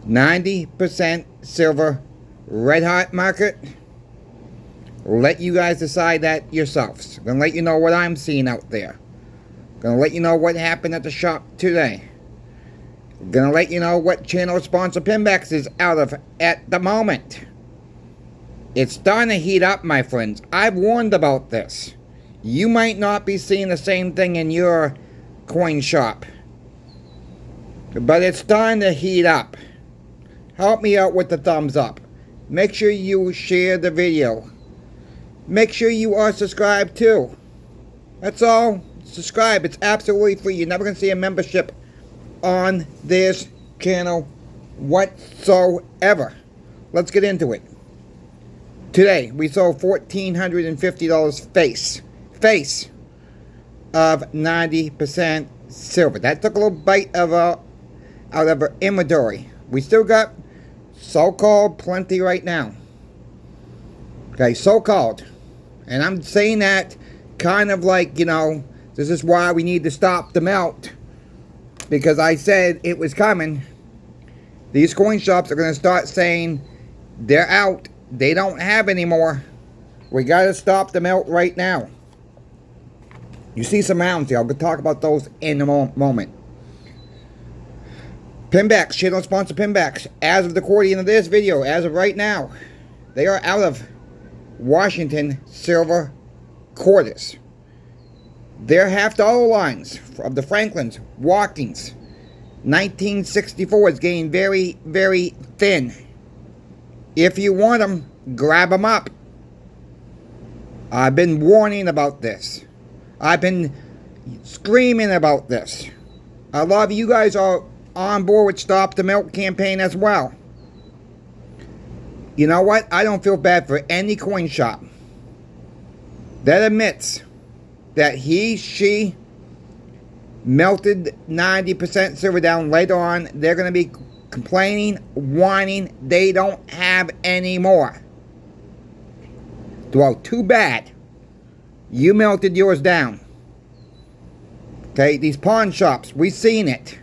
90% silver, red hot market. Let you guys decide that yourselves. Gonna let you know what I'm seeing out there. Gonna let you know what happened at the shop today. Gonna let you know what channel sponsor Pinbacks is out of at the moment. It's starting to heat up, my friends. I've warned about this. You might not be seeing the same thing in your coin shop, but it's starting to heat up. Help me out with the thumbs up. Make sure you share the video. Make sure you are subscribed too. That's all. Subscribe. It's absolutely free. You're never going to see a membership on this channel whatsoever. Let's get into it. Today, we sold $1,450 face of 90% silver. That took a little bite of out of our inventory. We still got so-called plenty right now. Okay, so-called. And I'm saying that kind of like, you know, this is why we need to stop the melt. Because I said it was coming. These coin shops are going to start saying they're out. They don't have any more. We got to stop the melt right now. You see some rounds here. I'll talk about those in a moment. Pinbacks, channel sponsor Pinbacks. As of the recording of this video, as of right now, they are out of Washington silver quarters. Their half-dollar lines of the Franklins, Walkings, 1964 is getting very, very thin. If you want them, grab them up. I've been warning about this. I've been screaming about this. A lot of you guys are on board with Stop the Melt campaign as well. You know what? I don't feel bad for any coin shop that admits that she melted 90% silver down. Later on, they're going to be complaining, whining, they don't have any more. Well, too bad. You melted yours down. Okay, these pawn shops, we've seen it.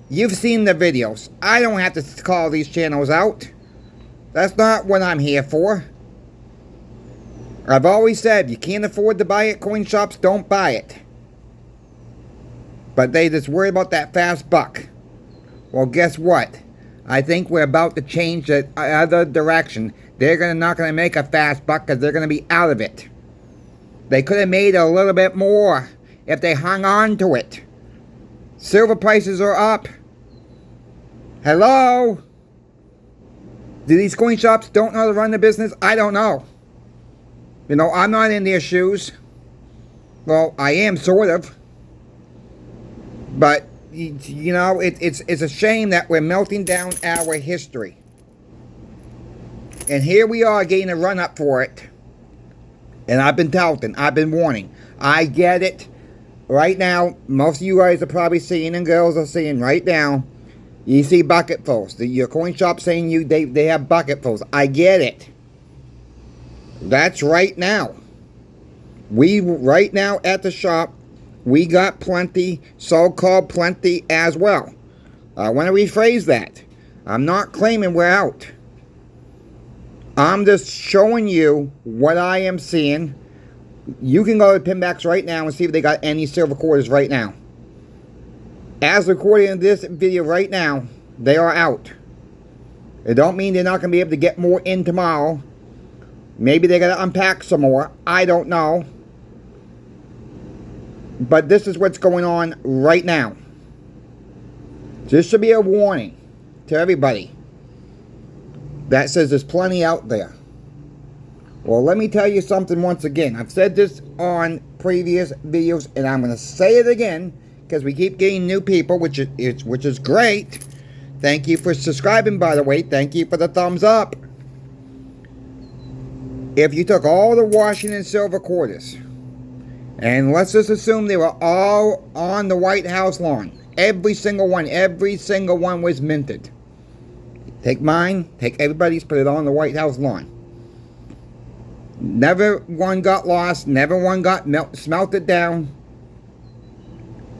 You've seen the videos. I don't have to call these channels out. That's not what I'm here for. I've always said, you can't afford to buy it, coin shops, don't buy it. But they just worry about that fast buck. Well, guess what? I think we're about to change the other direction. They're not going to make a fast buck because they're going to be out of it. They could have made a little bit more if they hung on to it. Silver prices are up. Hello? Do these coin shops don't know how to run the business? I don't know. You know, I'm not in their shoes. Well, I am sort of. But, you know, it's a shame that we're melting down our history. And here we are getting a run-up for it. And I've been touting. I've been warning. I get it. Right now, most of you guys are probably seeing, and girls are seeing right now, you see bucketfuls. Your coin shop saying they have bucketfuls. I get it. That's right now. Right now at the shop, we got plenty, so-called plenty as well. I want to rephrase that. I'm not claiming we're out. I'm just showing you what I am seeing. You can go to Pinbacks right now and see if they got any silver quarters right now. As recording this video right now, they are out. It don't mean they're not going to be able to get more in tomorrow. Maybe they got to unpack some more. I don't know. But this is what's going on right now. This should be a warning to everybody that says there's plenty out there. Well, let me tell you something once again. I've said this on previous videos, and I'm going to say it again because we keep getting new people, which is great. Thank you for subscribing, by the way. Thank you for the thumbs up. If you took all the Washington silver quarters, and let's just assume they were all on the White House lawn. Every single one was minted. Take mine, take everybody's, put it on the White House lawn. Never one got lost, never one got smelted down.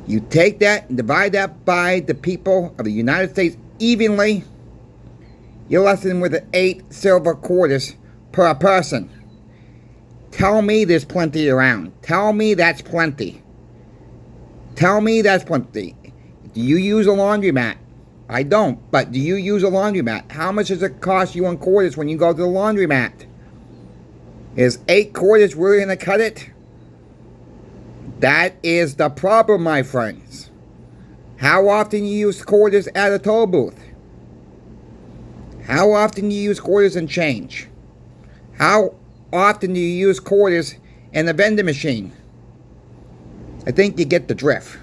You take that and divide that by the people of the United States evenly. You're less than with 8 silver quarters per person. Tell me there's plenty around. Tell me that's plenty. Tell me that's plenty. Do you use a laundromat? I don't, but do you use a laundromat? How much does it cost you in quarters when you go to the laundromat? Is 8 quarters really going to cut it? That is the problem, my friends. How often you use quarters at a toll booth? How often do you use quarters and change? How often do you use quarters in the vending machine? I think you get the drift.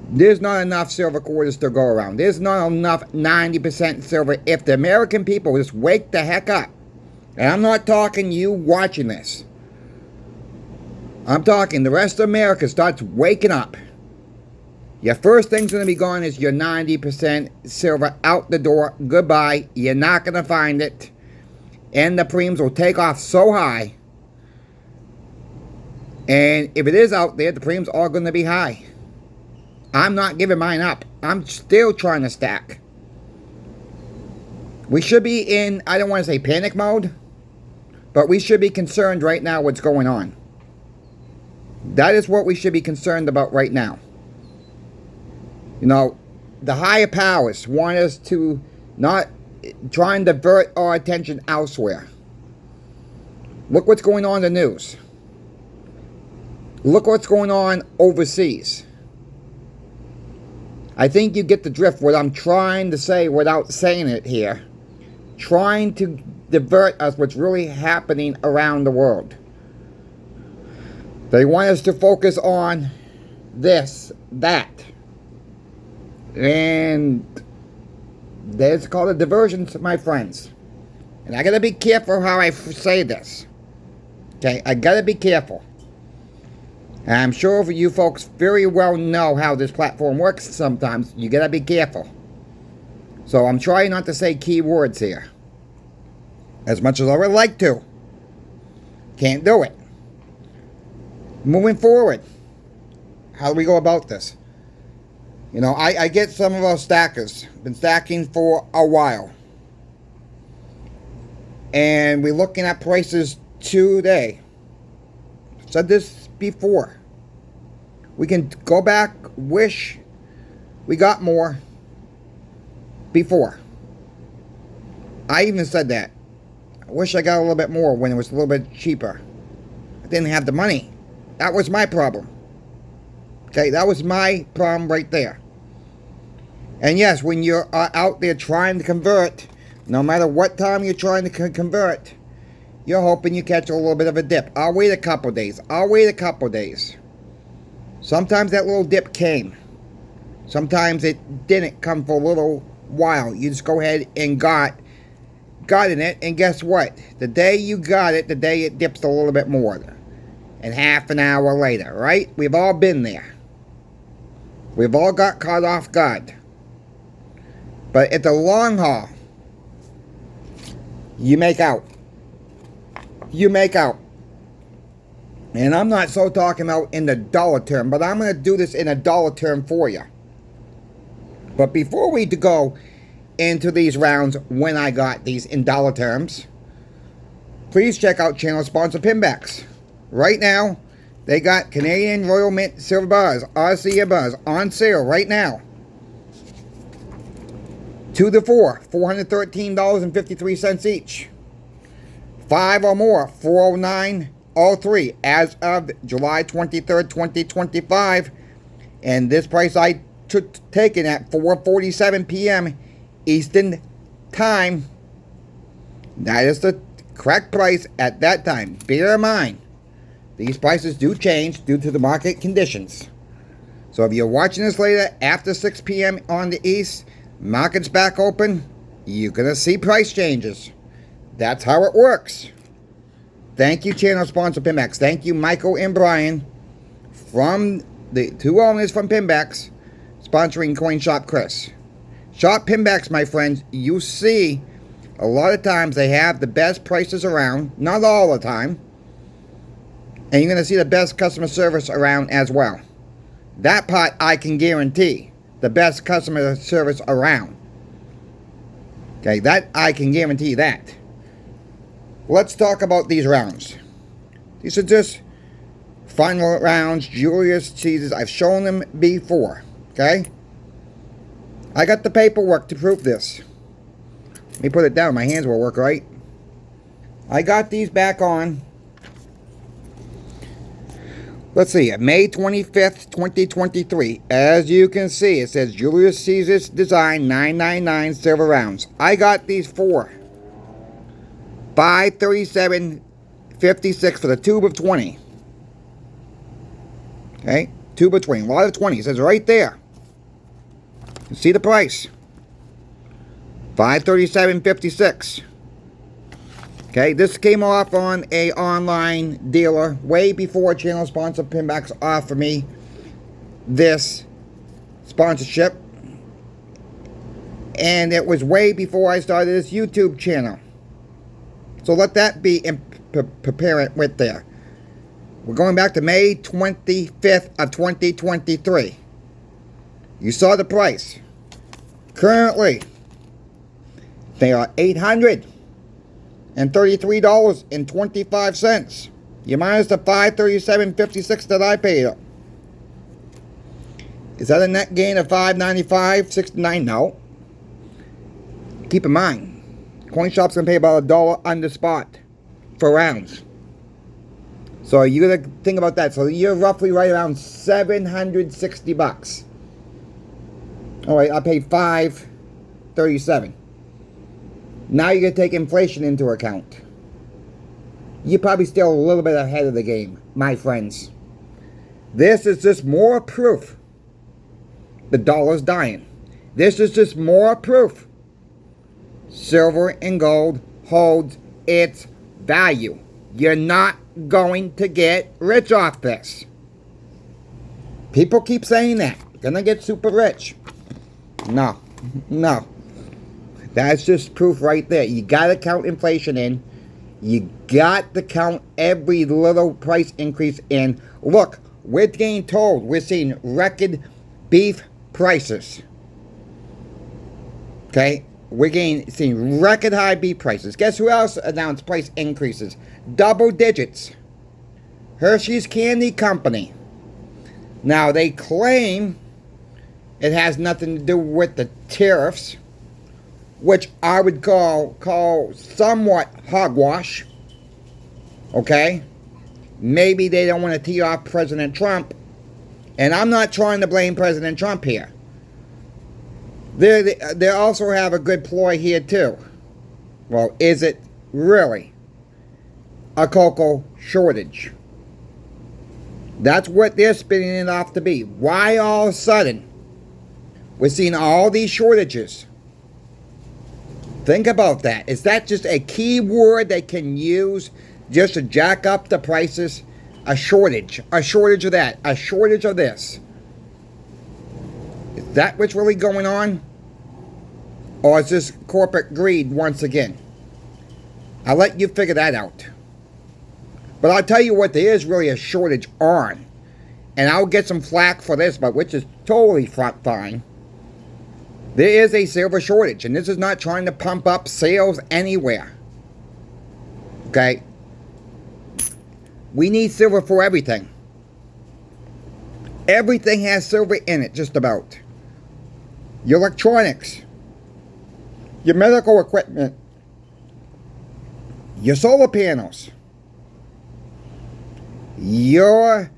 There's not enough silver quarters to go around. There's not enough 90% silver. If the American people just wake the heck up, and I'm not talking you watching this, I'm talking the rest of America starts waking up. Your first thing's going to be gone is your 90% silver out the door. Goodbye. You're not going to find it. And the premiums will take off so high. And if it is out there, the premiums are going to be high. I'm not giving mine up. I'm still trying to stack. We should be in, I don't want to say panic mode, but we should be concerned right now what's going on. That is what we should be concerned about right now. You know, the higher powers want us to not try and divert our attention elsewhere. Look what's going on in the news. Look what's going on overseas. I think you get the drift what I'm trying to say without saying it here. Trying to divert us what's really happening around the world. They want us to focus on this, that. And that's called a diversion, my friends. And I gotta be careful how I say this. Okay, I gotta be careful. And I'm sure you folks very well know how this platform works sometimes. You gotta be careful. So I'm trying not to say key words here. As much as I would like to. Can't do it. Moving forward. How do we go about this? You know, I get some of our stackers. Been stacking for a while. And we're looking at prices today. Said this before. We can go back, wish we got more before. I even said that. I wish I got a little bit more when it was a little bit cheaper. I didn't have the money. That was my problem. Okay, that was my problem right there. And yes, when you're out there trying to convert, no matter what time you're trying to convert, you're hoping you catch a little bit of a dip. I'll wait a couple days. I'll wait a couple days. Sometimes that little dip came. Sometimes it didn't come for a little while. You just go ahead and got in it, and guess what? The day you got it, the day it dips a little bit more. And half an hour later, right? We've all been there. We've all got caught off guard. But at the long haul, you make out. You make out. And I'm not so talking about in the dollar term, but I'm going to do this in a dollar term for you. But before we go into these rounds when I got these in dollar terms, please check out channel sponsor Pinbacks. Right now, they got Canadian Royal Mint Silver Bars, RCA Bars on sale right now. 2 to 4, $413.53 each. 5 or more, $409.03 as of July 23rd, 2025. And this price I took taken at 4:47 p.m. Eastern Time. That is the correct price at that time. Bear in mind, these prices do change due to the market conditions. So if you're watching this later after 6 p.m. on the East, market's back open, you're going to see price changes. That's how it works. Thank you, channel sponsor Pinbacks. Thank you, Michael and Brian, from the two owners from Pinbacks, sponsoring Coin Shop Chris. Shop Pinbacks, my friends. You see, a lot of times they have the best prices around. Not all the time. And you're going to see the best customer service around as well. That part I can guarantee. The best customer service around. Okay, that I can guarantee that. Let's talk about these rounds. These are just final rounds, Julius Caesars. I've shown them before. Okay? I got the paperwork to prove this. Let me put it down. My hands will work right. I got these back on. Let's see. May 25th, 2023. As you can see, it says Julius Caesar's Design 999 silver rounds. I got these for $537.56 for the tube of 20. Okay? Tube of 20. A lot of 20. It says right there. You see the price. $537.56. Okay, this came off on a online dealer way before channel sponsor Pinbacks offered me this sponsorship. And it was way before I started this YouTube channel. So let that be preparent with there. We're going back to May 25th of 2023. You saw the price. Currently, they are $833.25. You minus the $537.56 that I paid up. Is that a net gain of $595.69? No. Keep in mind, CoinShop's going to pay about $1 under spot for rounds. So you got to think about that. So you're roughly right around $760. All right, I paid $537. Now you're going to take inflation into account. You're probably still a little bit ahead of the game, my friends. This is just more proof the dollar's dying. This is just more proof silver and gold holds its value. You're not going to get rich off this. People keep saying that. Gonna get super rich. No. No. That's just proof right there. You got to count inflation in. You got to count every little price increase in. Look, we're getting told we're seeing record beef prices. Okay? We're seeing record high beef prices. Guess who else announced price increases? Double digits. Hershey's Candy Company. Now, they claim it has nothing to do with the tariffs, which I would call somewhat hogwash. Okay? Maybe they don't want to tee off President Trump. And I'm not trying to blame President Trump here. They also have a good ploy here too. Well, is it really a cocoa shortage? That's what they're spinning it off to be. Why all of a sudden we're seeing all these shortages? Think about that. Is that just a key word they can use just to jack up the prices? A shortage. A shortage of that. A shortage of this. Is that what's really going on? Or is this corporate greed once again? I'll let you figure that out. But I'll tell you what there is really a shortage on. And I'll get some flack for this, but which is totally fine. There is a silver shortage, and this is not trying to pump up sales anywhere. Okay? We need silver for everything. Everything has silver in it, just about. Your electronics, your medical equipment, your solar panels, your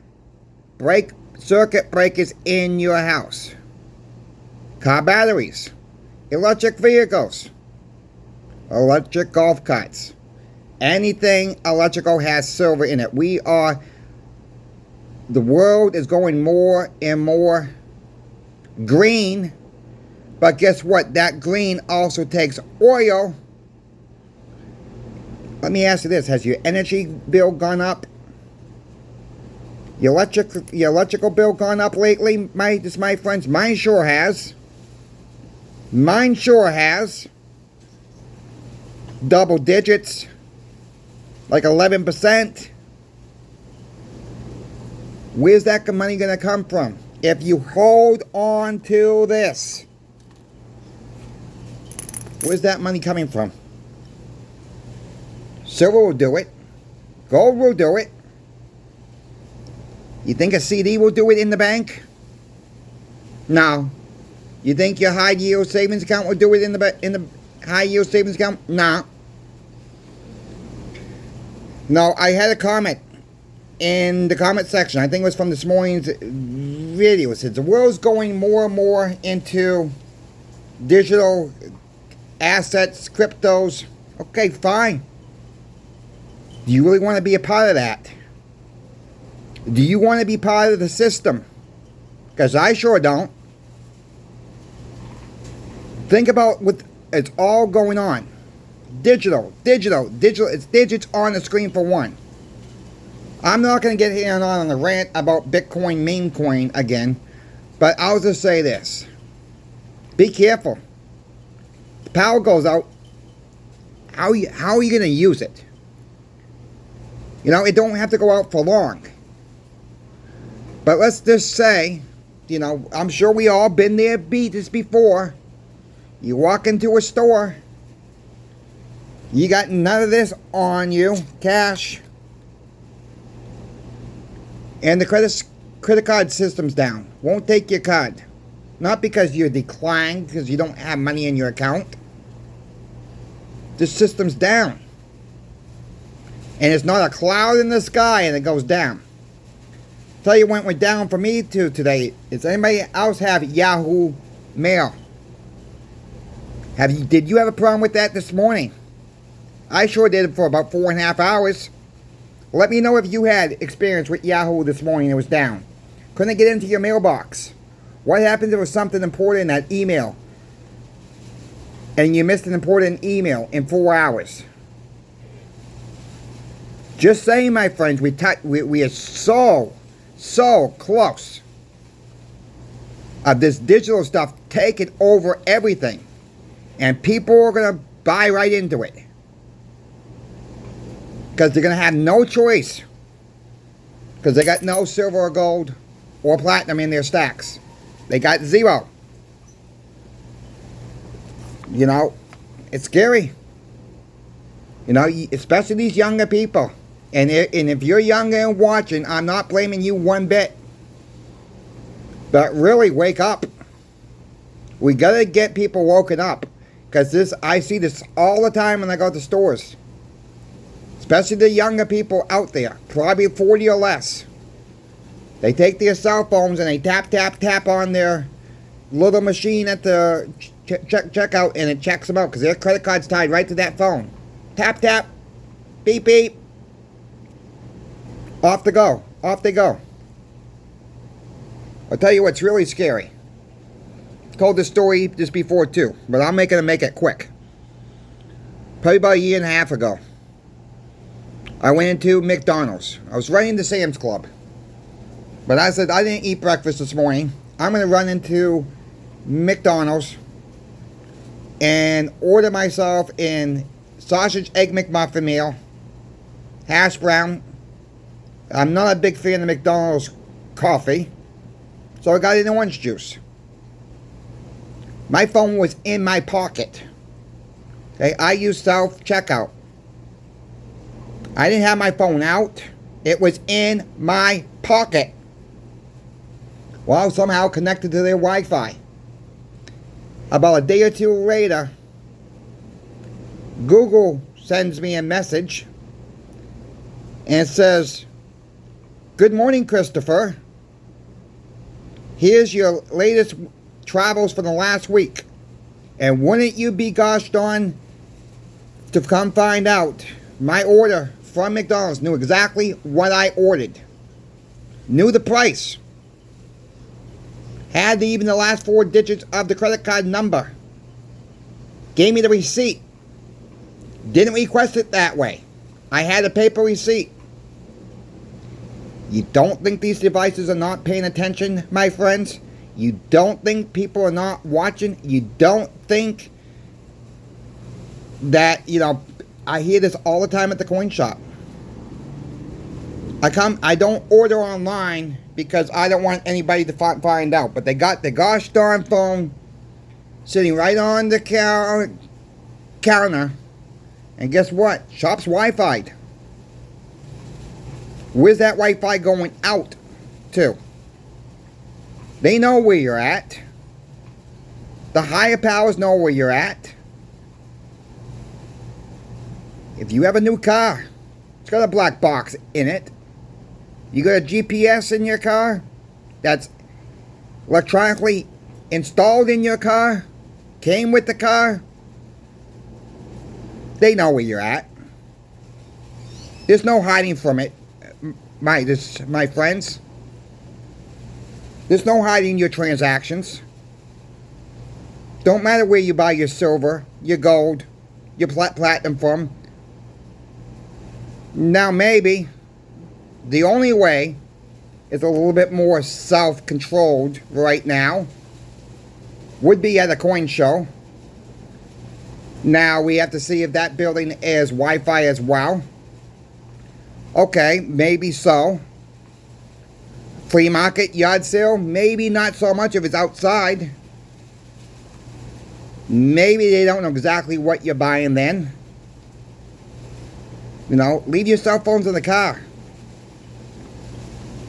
circuit breakers in your house, car batteries, electric vehicles, electric golf carts. Anything electrical has silver in it. The world is going more and more green. But guess what? That green also takes oil. Let me ask you this. Has your energy bill gone up? Your electrical bill gone up lately, my friends? Mine sure has. Mine sure has. Double digits. Like 11%. Where's that money going to come from? If you hold on to this. Where's that money coming from? Silver will do it. Gold will do it. You think a CD will do it in the bank? No. You think your high yield savings account will do it in the high yield savings account? No. No, I had a comment in the comment section. I think it was from this morning's video. It says the world's going more and more into digital assets, cryptos. Okay, fine. Do you really want to be a part of that? Do you want to be part of the system? Because I sure don't. Think about what it's all going on. Digital. It's digits on the screen for one. I'm not going to get here on a rant about Bitcoin, meme coin again. But I'll just say this. Be careful. The power goes out. How are you going to use it? You know, it don't have to go out for long. But let's just say, you know, I'm sure we all been there, beat this before. You walk into a store, you got none of this on you, cash, and the credit card system's down. Won't take your card. Not because you're declined, because you don't have money in your account. The system's down. And it's not a cloud in the sky and it goes down. Tell you what went down for me too today. Does anybody else have Yahoo Mail? Did you have a problem with that this morning? I sure did for about 4.5 hours. Let me know if you had experience with Yahoo this morning. It was down. Couldn't get into your mailbox. What happens if there was something important in that email and you missed an important email in 4 hours? Just saying, my friends, we are so close of this digital stuff taking over everything. And people are going to buy right into it. Because they're going to have no choice. Because they got no silver or gold or platinum in their stacks. They got zero. You know, it's scary. You know, especially these younger people. And if you're younger and watching, I'm not blaming you one bit. But really, wake up. We got to get people woken up. Because I see this all the time when I go to stores. Especially the younger people out there. Probably 40 or less. They take their cell phones and they tap on their little machine at the checkout and it checks them out. Because their credit card's tied right to that phone. Tap. Beep, beep. Off they go. I'll tell you what's really scary. Told this story just before too, but I'm going to make it quick. Probably about a year and a half ago, I went into McDonald's. I was running the Sam's Club, but I said I didn't eat breakfast this morning. I'm going to run into McDonald's and order myself in sausage egg McMuffin meal, hash brown. I'm not a big fan of McDonald's coffee, so I got in orange juice. My phone was in my pocket. Okay, I used self-checkout. I didn't have my phone out. It was in my pocket. Well, somehow connected to their Wi-Fi. About a day or two later, Google sends me a message and says, "Good morning, Christopher. Here's your latest travels for the last week. And wouldn't you be gosh darn to come find out, my order from McDonald's knew exactly what I ordered. Knew the price. Had even the last 4 digits of the credit card number. Gave me the receipt. Didn't request it that way. I had a paper receipt." You don't think these devices are not paying attention, my friends? You don't think people are not watching? You don't think that, you know, I hear this all the time at the coin shop. I don't order online because I don't want anybody to find out. But they got the gosh darn phone sitting right on the counter, counter, and guess what? Shop's Wi-Fi'd. Where's that Wi-Fi going out to? They know where you're at. The higher powers know where you're at. If you have a new car, it's got a black box in it. You got a GPS in your car that's electronically installed in your car, came with the car. They know where you're at. There's no hiding from it, my friends. There's no hiding your transactions. Don't matter where you buy your silver, your gold, your platinum from. Now maybe the only way is a little bit more self-controlled right now would be at a coin show. Now we have to see if that building is Wi-Fi as well. Okay, maybe so. Flea market, yard sale, maybe not so much if it's outside. Maybe they don't know exactly what you're buying then. You know, leave your cell phones in the car.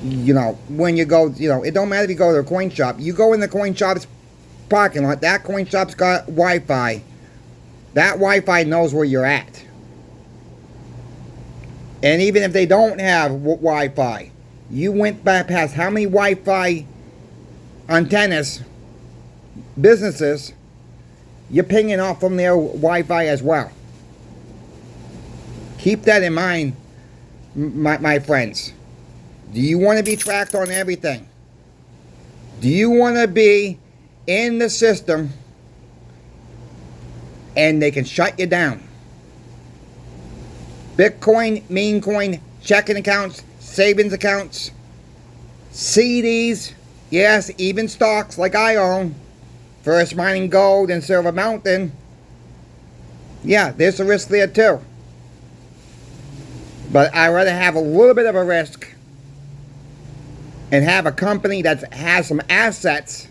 You know, when you go, you know, it don't matter if you go to a coin shop. You go in the coin shop's parking lot, that coin shop's got Wi-Fi. That Wi-Fi knows where you're at. And even if they don't have Wi-Fi, you went back past how many Wi-Fi antennas, businesses, you're pinging off from their Wi-Fi as well. Keep that in mind, my friends. Do you want to be tracked on everything? Do you want to be in the system and they can shut you down? Bitcoin, meme coin, checking accounts, savings accounts, CDs, yes, even stocks like I own, First Mining Gold and Silver Mountain. Yeah, there's a risk there too. But I'd rather have a little bit of a risk and have a company that has some assets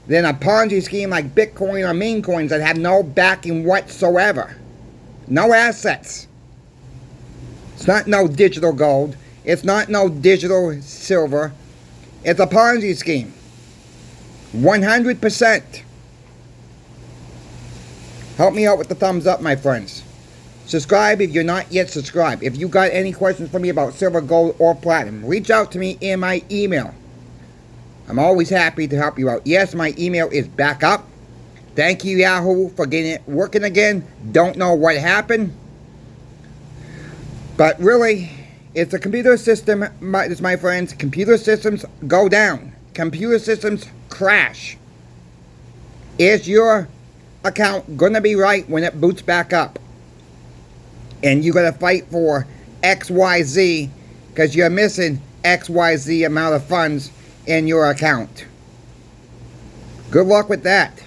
than a Ponzi scheme like Bitcoin or meme coins that have no backing whatsoever. No assets. It's not no digital gold. It's not no digital silver. It's a Ponzi scheme. 100%. Help me out with the thumbs up, my friends. Subscribe if you're not yet subscribed. If you got any questions for me about silver, gold, or platinum, reach out to me in my email. I'm always happy to help you out. Yes, my email is back up. Thank you, Yahoo, for getting it working again. Don't know what happened. But really, it's a computer system, my friends. Computer systems go down. Computer systems crash. Is your account going to be right when it boots back up? And you got to fight for XYZ because you're missing XYZ amount of funds in your account. Good luck with that.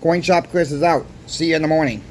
Coin Shop Chris is out. See you in the morning.